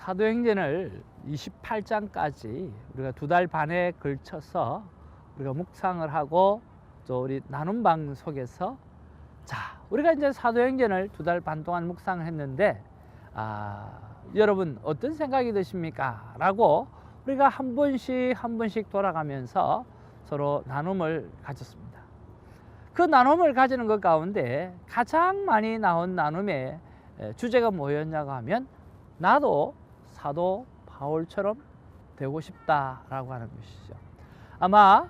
사도행전을 28장까지 우리가 2달 반에 걸쳐서 우리가 묵상을 하고 또 우리 나눔방 속에서 우리가 이제 사도행전을 2달 반 동안 묵상을 했는데 여러분 어떤 생각이 드십니까? 라고 우리가 한 번씩 돌아가면서 서로 나눔을 가졌습니다. 그 나눔을 가지는 것 가운데 가장 많이 나온 나눔의 주제가 뭐였냐고 하면 나도 사도 바울처럼 되고 싶다라고 하는 것이죠. 아마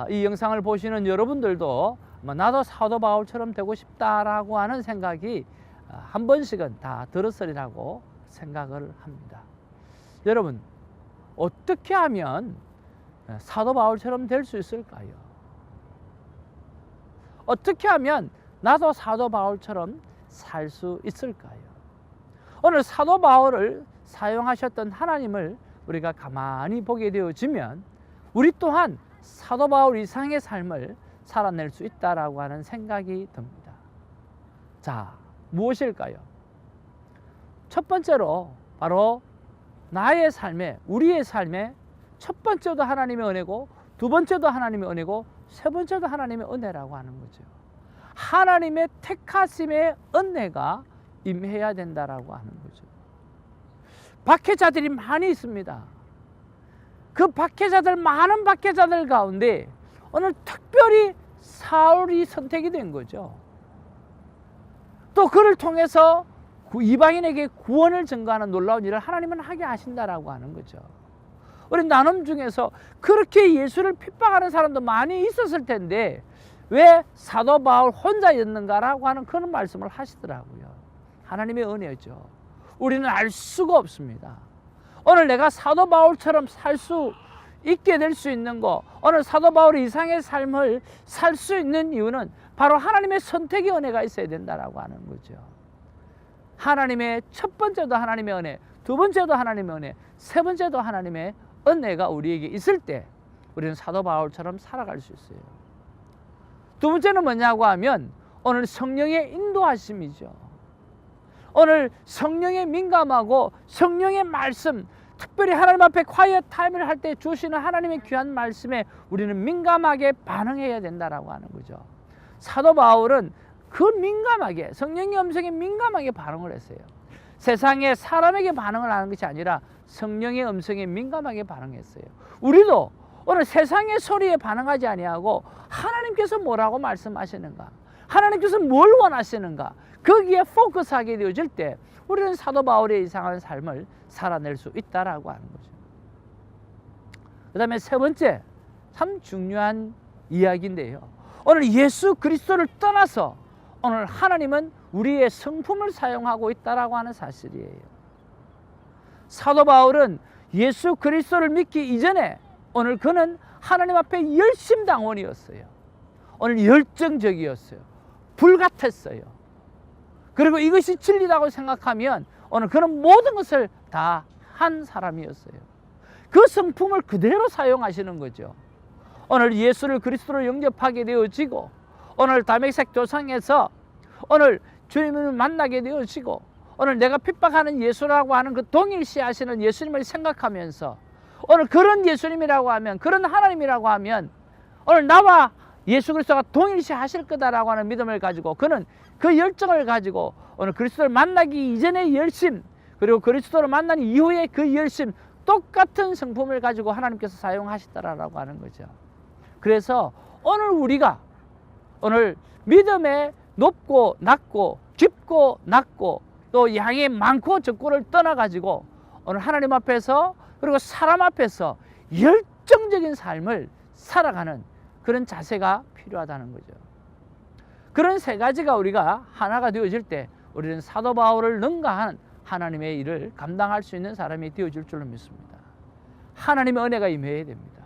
이 영상을 보시는 여러분들도 나도 사도 바울처럼 되고 싶다라고 하는 생각이 한 번씩은 다 들었으리라고 생각을 합니다. 여러분 어떻게 하면 사도 바울처럼 될 수 있을까요? 어떻게 하면 나도 사도 바울처럼 살 수 있을까요? 오늘 사도 바울을 사용하셨던 하나님을 우리가 가만히 보게 되어지면 우리 또한 사도 바울 이상의 삶을 살아낼 수 있다라고 하는 생각이 듭니다. 무엇일까요? 첫 번째로 바로 나의 삶에, 우리의 삶에 첫 번째도 하나님의 은혜고 두 번째도 하나님의 은혜고 세 번째도 하나님의 은혜라고 하는 거죠. 하나님의 택하심의 은혜가 임해야 된다라고 하는 거죠. 박해자들이 많이 있습니다. 그 많은 박해자들 가운데 오늘 특별히 사울이 선택이 된 거죠. 또 그를 통해서 이방인에게 구원을 증거하는 놀라운 일을 하나님은 하게 하신다라고 하는 거죠. 우리 나눔 중에서 그렇게 예수를 핍박하는 사람도 많이 있었을 텐데 왜 사도 바울 혼자였는가라고 하는 그런 말씀을 하시더라고요. 하나님의 은혜죠. 우리는 알 수가 없습니다. 오늘 내가 사도 바울처럼 살 수 있게 될 수 있는 거, 오늘 사도 바울 이상의 삶을 살 수 있는 이유는 바로 하나님의 선택의 은혜가 있어야 된다라고 하는 거죠. 하나님의 첫 번째도 하나님의 은혜, 두 번째도 하나님의 은혜, 세 번째도 하나님의 은혜가 우리에게 있을 때 우리는 사도 바울처럼 살아갈 수 있어요. 두 번째는 뭐냐고 하면 오늘 성령의 인도하심이죠. 오늘 성령에 민감하고 성령의 말씀, 특별히 하나님 앞에 콰이어 타임을 할 때 주시는 하나님의 귀한 말씀에 우리는 민감하게 반응해야 된다라고 하는 거죠. 사도 바울은 그 민감하게, 성령의 음성에 민감하게 반응을 했어요. 세상에 사람에게 반응을 하는 것이 아니라 성령의 음성에 민감하게 반응했어요. 우리도 오늘 세상의 소리에 반응하지 아니하고 하나님께서 뭐라고 말씀하시는가, 하나님께서 뭘 원하시는가, 거기에 포커스하게 되어질 때 우리는 사도 바울의 이상한 삶을 살아낼 수 있다라고 하는 거죠. 그 다음에 세 번째, 참 중요한 이야기인데요. 오늘 예수 그리스도를 떠나서 오늘 하나님은 우리의 성품을 사용하고 있다라고 하는 사실이에요. 사도 바울은 예수 그리스도를 믿기 이전에 오늘 그는 하나님 앞에 열심당원이었어요. 오늘 열정적이었어요. 불같았어요. 그리고 이것이 진리라고 생각하면 오늘 그는 모든 것을 다 한 사람이었어요. 그 성품을 그대로 사용하시는 거죠. 오늘 예수를 그리스도로 영접하게 되어지고 오늘 다메섹 도상에서 오늘 주님을 만나게 되어지고 오늘 내가 핍박하는 예수라고 하는 그 동일시하시는 예수님을 생각하면서 오늘 그런 예수님이라고 하면, 그런 하나님이라고 하면 오늘 나와 예수 그리스도가 동일시하실 거다라고 하는 믿음을 가지고 그는 그 열정을 가지고 오늘 그리스도를 만나기 이전의 열심, 그리고 그리스도를 만난 이후의 그 열심, 똑같은 성품을 가지고 하나님께서 사용하시더라라고 하는 거죠. 그래서 오늘 우리가 오늘 믿음의 높고 낮고 깊고 낮고 또 양의 많고 적고를 떠나가지고 오늘 하나님 앞에서 그리고 사람 앞에서 열정적인 삶을 살아가는 그런 자세가 필요하다는 거죠. 그런 세 가지가 우리가 하나가 되어질 때 우리는 사도 바울을 능가한 하나님의 일을 감당할 수 있는 사람이 되어질 줄로 믿습니다. 하나님의 은혜가 임해야 됩니다.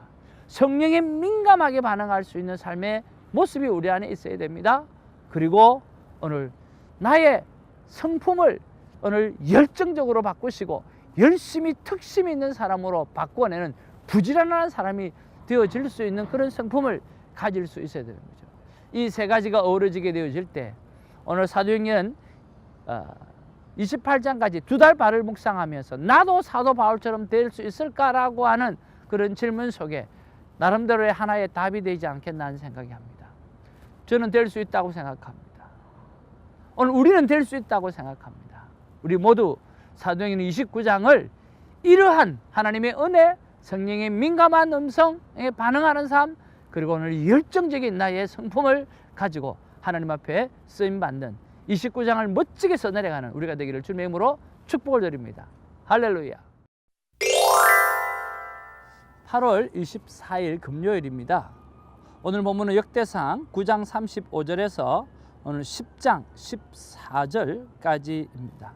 성령에 민감하게 반응할 수 있는 삶의 모습이 우리 안에 있어야 됩니다. 그리고 오늘 나의 성품을 오늘 열정적으로 바꾸시고 열심히 특심이 있는 사람으로 바꿔내는 부지런한 사람이 되어질 수 있는 그런 성품을 가질 수 있어야 되는 거죠. 이 세 가지가 어우러지게 되어질 때 오늘 사도행전 28장까지 2달 발을 묵상하면서 나도 사도 바울처럼 될 수 있을까라고 하는 그런 질문 속에 나름대로의 하나의 답이 되지 않겠나 하는 생각이 합니다. 저는 될 수 있다고 생각합니다. 오늘 우리는 될 수 있다고 생각합니다. 우리 모두 사도행전 29장을 이러한 하나님의 은혜, 성령의 민감한 음성에 반응하는 삶, 그리고 오늘 열정적인 나의 성품을 가지고 하나님 앞에 쓰임받는 29장을 멋지게 써내려가는 우리가 되기를 주님의 이름으로 축복을 드립니다. 할렐루야. 8월 24일 금요일입니다. 오늘 본문은 역대상 9장 35절에서 오늘 10장 14절까지입니다.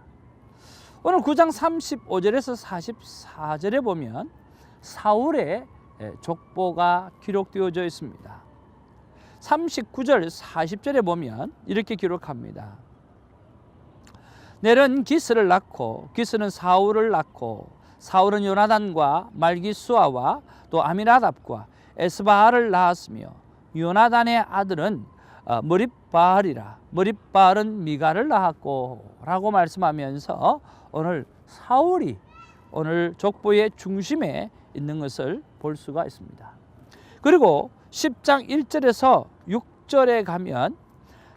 오늘 9장 35절에서 44절에 보면 사울의 족보가 기록되어져 있습니다. 39절 40절에 보면 이렇게 기록합니다. 넬은 기스를 낳고 기스는 사울을 낳고 사울은 요나단과 말기수아와 또 아미나답과 에스바알을 낳았으며 요나단의 아들은 머릿바알이라 머릿바알은 미가를 낳았고 라고 말씀하면서 오늘 사울이 오늘 족보의 중심에 있는 것을 볼 수가 있습니다. 그리고 10장 1절에서 6절에 가면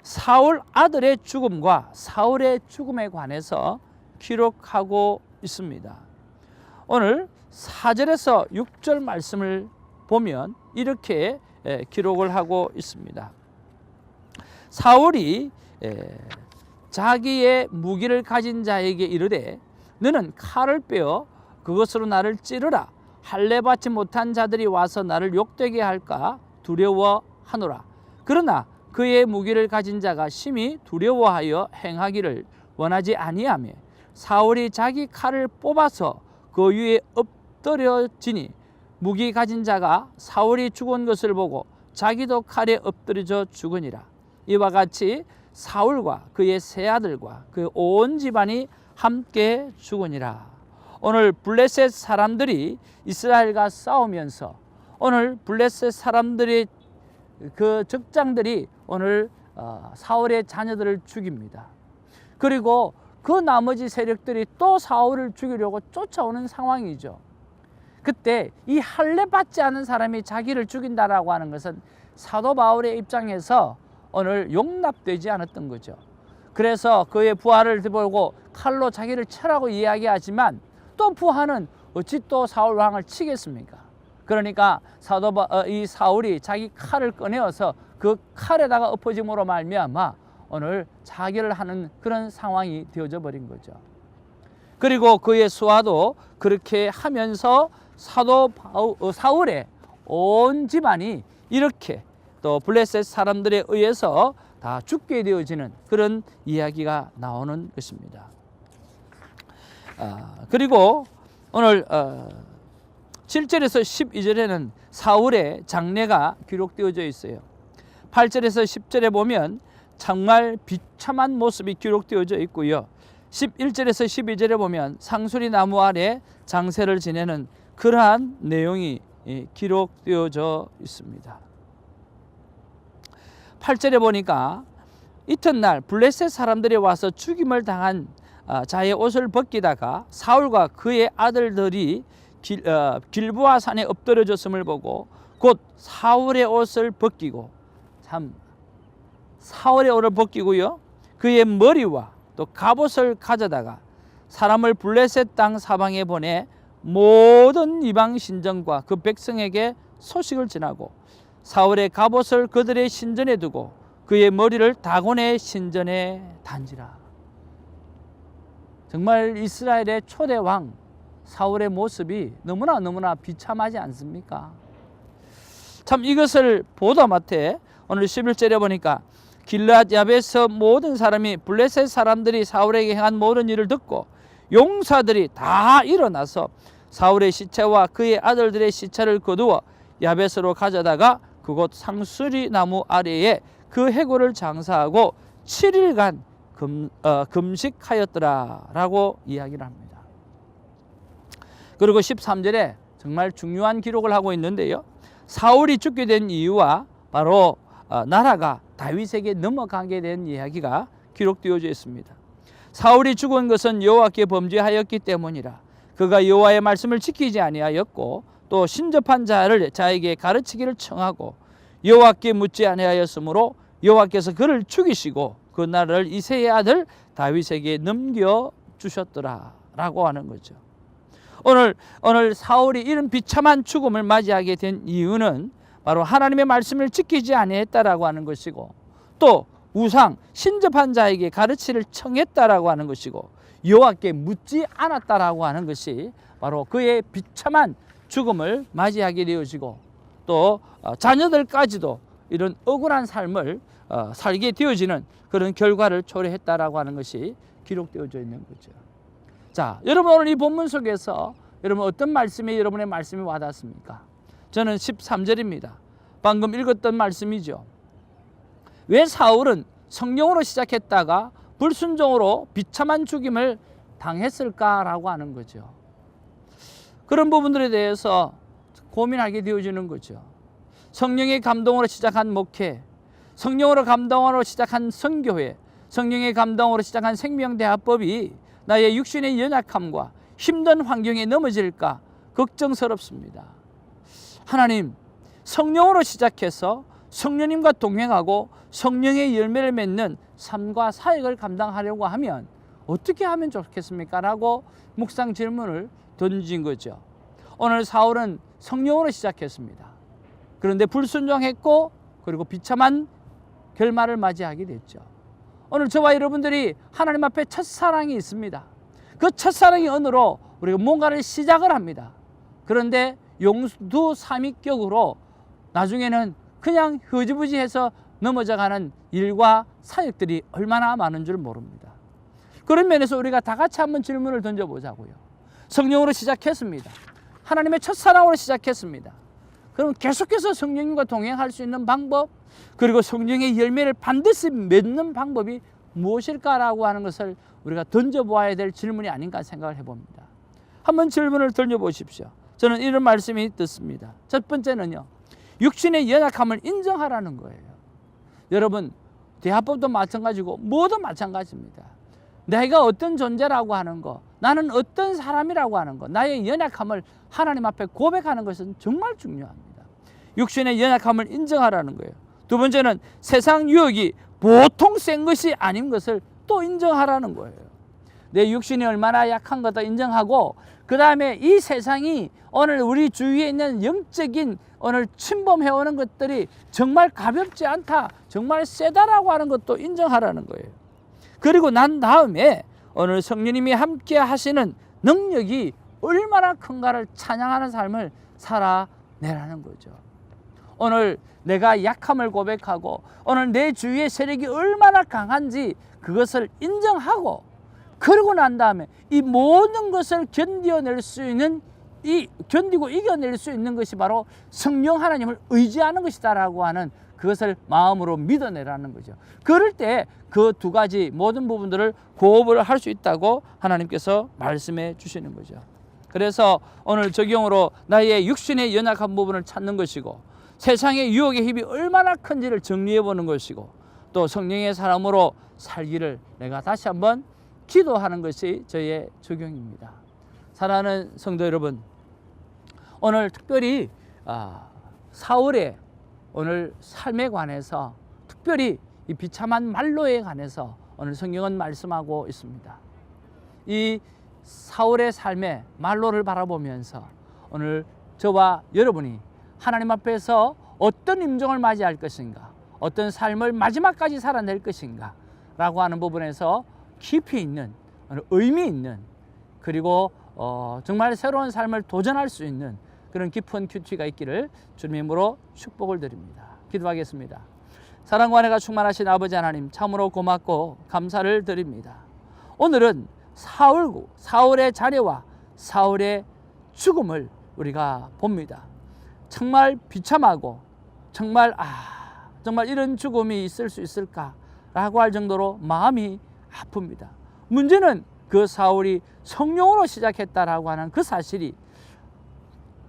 사울 아들의 죽음과 사울의 죽음에 관해서 기록하고 있습니다. 오늘 4절에서 6절 말씀을 보면 이렇게 기록을 하고 있습니다. 사울이 자기의 무기를 가진 자에게 이르되 너는 칼을 빼어 그것으로 나를 찌르라. 할례 받지 못한 자들이 와서 나를 욕되게 할까 두려워하노라. 그러나 그의 무기를 가진 자가 심히 두려워하여 행하기를 원하지 아니하며 사울이 자기 칼을 뽑아서 그 위에 엎드려지니 무기 가진 자가 사울이 죽은 것을 보고 자기도 칼에 엎드려져 죽으니라. 이와 같이 사울과 그의 세 아들과 그 온 집안이 함께 죽으니라. 오늘 블레셋 사람들이 이스라엘과 싸우면서 오늘 블레셋 사람들의 그 적장들이 오늘 사울의 자녀들을 죽입니다. 그리고 그 나머지 세력들이 또 사울을 죽이려고 쫓아오는 상황이죠. 그때 이 할례 받지 않은 사람이 자기를 죽인다라고 하는 것은 사도 바울의 입장에서 오늘 용납되지 않았던 거죠. 그래서 그의 부하를 보고 칼로 자기를 쳐라고 이야기하지만 또 부하는 어찌 또 사울 왕을 치겠습니까? 그러니까 이 사울이 자기 칼을 꺼내어서 그 칼에다가 엎어짐으로 말미암아 오늘 자결을 하는 그런 상황이 되어져 버린 거죠. 그리고 그의 수하도 그렇게 하면서 사울의 온 집안이 이렇게 또 블레셋 사람들에 의해서 다 죽게 되어지는 그런 이야기가 나오는 것입니다. 그리고 오늘 7절에서 12절에는 사울의 장례가 기록되어져 있어요. 8절에서 10절에 보면 정말 비참한 모습이 기록되어져 있고요. 11절에서 12절에 보면 상수리 나무 아래 장세를 지내는 그러한 내용이 기록되어져 있습니다. 8절에 보니까 이튿날 블레셋 사람들이 와서 죽임을 당한 자의 옷을 벗기다가 사울과 그의 아들들이 길보아 산에 엎드려졌음을 보고 곧 사울의 옷을 벗기고 사울의 옷을 벗기고요 그의 머리와 또 갑옷을 가져다가 사람을 블레셋 땅 사방에 보내 모든 이방 신전과 그 백성에게 소식을 전하고 사울의 갑옷을 그들의 신전에 두고 그의 머리를 다곤의 신전에 단지라. 정말 이스라엘의 초대 왕 사울의 모습이 너무나 비참하지 않습니까? 참 이것을 보다 마태 오늘 11절에 보니까 길르앗 야베스 모든 사람이 블레셋 사람들이 사울에게 행한 모든 일을 듣고 용사들이 다 일어나서 사울의 시체와 그의 아들들의 시체를 거두어 야베스로 가져다가 그곳 상수리 나무 아래에 그 해골을 장사하고 7일간 금식하였더라 라고 이야기를 합니다. 그리고 13절에 정말 중요한 기록을 하고 있는데요, 사울이 죽게 된 이유와 바로 나라가 다윗에게 넘어가게 된 이야기가 기록되어져 있습니다. 사울이 죽은 것은 여호와께 범죄하였기 때문이라. 그가 여호와의 말씀을 지키지 아니하였고 또 신접한 자에게 가르치기를 청하고 여호와께 묻지 아니하였으므로 여호와께서 그를 죽이시고 그 나라를 이새의 아들 다윗에게 넘겨주셨더라 라고 하는 거죠. 오늘 사울이 이런 비참한 죽음을 맞이하게 된 이유는 바로 하나님의 말씀을 지키지 아니했다라고 하는 것이고, 또 우상 신접한 자에게 가르치를 청했다라고 하는 것이고, 여호와께 묻지 않았다라고 하는 것이 바로 그의 비참한 죽음을 맞이하게 되어지고, 또 자녀들까지도 이런 억울한 삶을 살게 되어지는 그런 결과를 초래했다라고 하는 것이 기록되어져 있는 거죠. 자, 여러분 오늘 이 본문 속에서 여러분 어떤 말씀이 여러분의 말씀이 와닿습니까? 저는 13절입니다. 방금 읽었던 말씀이죠. 왜 사울은 성령으로 시작했다가 불순종으로 비참한 죽임을 당했을까라고 하는 거죠. 그런 부분들에 대해서 고민하게 되어지는 거죠. 성령의 감동으로 시작한 목회, 성령으로 감동으로 시작한 선교회, 성령의 감동으로 시작한 생명대화법이 나의 육신의 연약함과 힘든 환경에 넘어질까 걱정스럽습니다. 하나님, 성령으로 시작해서 성령님과 동행하고 성령의 열매를 맺는 삶과 사역을 감당하려고 하면 어떻게 하면 좋겠습니까? 라고 묵상 질문을 던진 거죠. 오늘 사울은 성령으로 시작했습니다. 그런데 불순종했고 그리고 비참한 결말을 맞이하게 됐죠. 오늘 저와 여러분들이 하나님 앞에 첫사랑이 있습니다. 그 첫사랑의 은으로 우리가 뭔가를 시작을 합니다. 그런데 용두삼위격으로 나중에는 그냥 흐지부지해서 넘어져가는 일과 사역들이 얼마나 많은 줄 모릅니다. 그런 면에서 우리가 다 같이 한번 질문을 던져보자고요. 성령으로 시작했습니다. 하나님의 첫사랑으로 시작했습니다. 그럼 계속해서 성령님과 동행할 수 있는 방법, 그리고 성령의 열매를 반드시 맺는 방법이 무엇일까라고 하는 것을 우리가 던져보아야 될 질문이 아닌가 생각을 해봅니다. 한번 질문을 던져보십시오. 저는 이런 말씀이 듣습니다. 첫 번째는요, 육신의 연약함을 인정하라는 거예요. 여러분, 대화법도 마찬가지고 뭐도 마찬가지입니다. 내가 어떤 존재라고 하는 거, 나는 어떤 사람이라고 하는 거, 나의 연약함을 하나님 앞에 고백하는 것은 정말 중요합니다. 육신의 연약함을 인정하라는 거예요. 두 번째는 세상 유혹이 보통 센 것이 아닌 것을 또 인정하라는 거예요. 내 육신이 얼마나 약한 것도 인정하고, 그 다음에 이 세상이 오늘 우리 주위에 있는 영적인 오늘 침범해오는 것들이 정말 가볍지 않다, 정말 세다라고 하는 것도 인정하라는 거예요. 그리고 난 다음에 오늘 성령님이 함께 하시는 능력이 얼마나 큰가를 찬양하는 삶을 살아내라는 거죠. 오늘 내가 약함을 고백하고 오늘 내 주위의 세력이 얼마나 강한지 그것을 인정하고, 그러고 난 다음에 이 모든 것을 견뎌낼 수 있는, 견디고 이겨낼 수 있는 것이 바로 성령 하나님을 의지하는 것이다라고 하는 그것을 마음으로 믿어내라는 거죠. 그럴 때 그 두 가지 모든 부분들을 고업을 할 수 있다고 하나님께서 말씀해 주시는 거죠. 그래서 오늘 적용으로 나의 육신의 연약한 부분을 찾는 것이고, 세상의 유혹의 힘이 얼마나 큰지를 정리해 보는 것이고, 또 성령의 사람으로 살기를 내가 다시 한번 기도하는 것이 저의 적용입니다. 사랑하는 성도 여러분, 오늘 특별히 사울의 오늘 삶에 관해서, 특별히 이 비참한 말로에 관해서 오늘 성경은 말씀하고 있습니다. 이 사울의 삶의 말로를 바라보면서 오늘 저와 여러분이 하나님 앞에서 어떤 임종을 맞이할 것인가, 어떤 삶을 마지막까지 살아낼 것인가 라고 하는 부분에서 깊이 있는, 의미 있는, 그리고 정말 새로운 삶을 도전할 수 있는 그런 깊은 큐티가 있기를 주님의 이름으로 축복을 드립니다. 기도하겠습니다. 사랑과 은혜가 충만하신 아버지 하나님, 참으로 고맙고 감사를 드립니다. 오늘은 사울의 자녀와 사울의 죽음을 우리가 봅니다. 정말 비참하고 정말 이런 죽음이 있을 수 있을까라고 할 정도로 마음이 아픕니다. 문제는 그 사울이 성령으로 시작했다라고 하는 그 사실이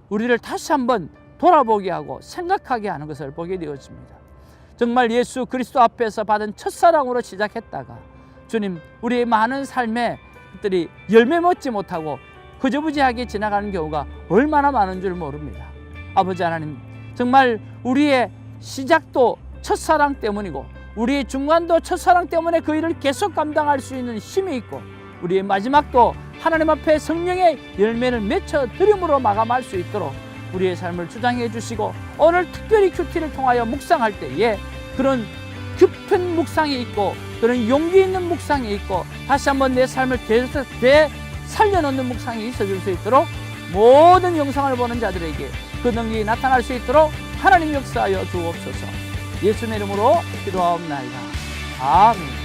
우리를 다시 한번 돌아보게 하고 생각하게 하는 것을 보게 되었습니다. 정말 예수 그리스도 앞에서 받은 첫사랑으로 시작했다가 주님, 우리의 많은 삶에 것들이 열매 맺지 못하고 흐저부지하게 지나가는 경우가 얼마나 많은 줄 모릅니다. 아버지 하나님, 정말 우리의 시작도 첫사랑 때문이고 우리의 중간도 첫사랑 때문에 그 일을 계속 감당할 수 있는 힘이 있고 우리의 마지막도 하나님 앞에 성령의 열매를 맺혀 드림으로 마감할 수 있도록 우리의 삶을 주장해 주시고, 오늘 특별히 큐티를 통하여 묵상할 때에 그런 깊은 묵상이 있고 그런 용기 있는 묵상이 있고 다시 한번 내 삶을 되살려놓는 묵상이 있어질 수 있도록 모든 영상을 보는 자들에게 그 능력이 나타날 수 있도록 하나님 역사하여 주옵소서. 예수님의 이름으로 기도하옵나이다. 아멘.